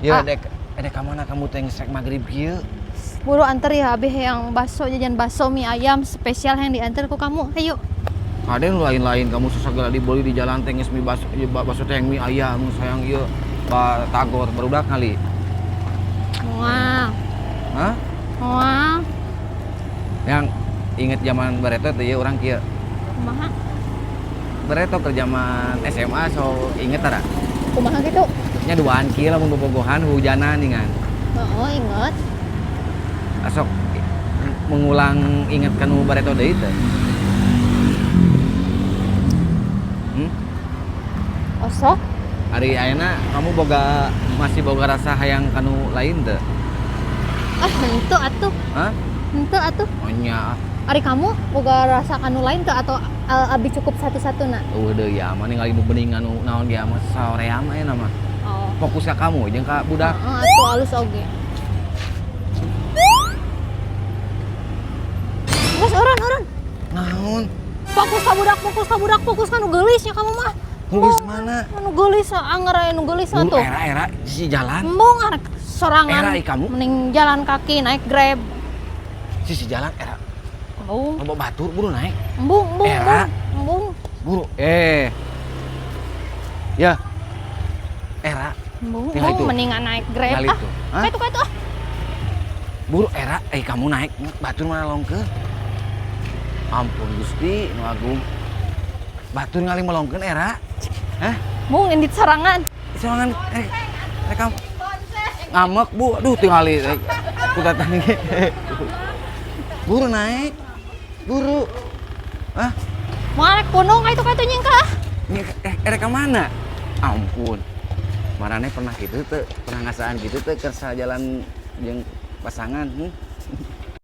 Ya dek kamana kamu teh ngesrek magrib kieu? Buru anter ya abis yang bakso jajan bakso mie ayam spesial yang diantar ku kamu. Ayo. Ada yang lain-lain kamu segala dibeli di jalan teh geus mie bakso teh mie ayam sayang ieu batagor barudak kali. Wah. Hah? Wah. Yang inget zaman bareto teh ieu urang kieu. Kumaha? Bareto ke zaman SMA so inget tara? Kumaha gitu? Nya duaan kieu lamun bobogohan hujanan ningan. Oh, inget. Asok mengulang inget kanu bareto deui teh. Osok? Hari ayeuna kamu masih boga rasa hayang kanu lain teh? Henteu atuh. Hah? Henteu atuh. Oh nya. Ari kamu boga rasa kanu lain teu atau abi cukup satu-satuna? Udah ya, mah ningali nu bening anu naon ge mah saorea mah eta mah. Oh. Fokus ka kamu jeung ka budak. Atuh alus oge. Bos orang. Naon? Fokus ka budak, fokus ka nu geulisnya kamu mah. Nulis mana? Anu geulis, anger aya nu geulis atuh. Era si jalan. Embung arek sorangan. Era kamu? Mending jalan kaki naik Grab. Si jalan era. Embung. Loba batur buru naik. Embung. Era. Embung. Buru. Ya. Era. Embung. Tinggal itu. Mendingan naik Grab. Tinggal itu. Hah? Kaitu. Buru era, kamu naik batur mana longkeun? Ampun Gusti, nu agung. Batur ngali melongkeun era. Hah? Mung indit sarangan. Sorangan rekam. Ngamek, Bu. Aduh, tingali ku datang ge. Buru naik. Buru. Hah? Moal rek punung kaitu nyingkah. Ini rekam mana? Ampun. Marane pernah gitu teh, pernah ngasaan gitu teh kersa jalan jeung pasangan.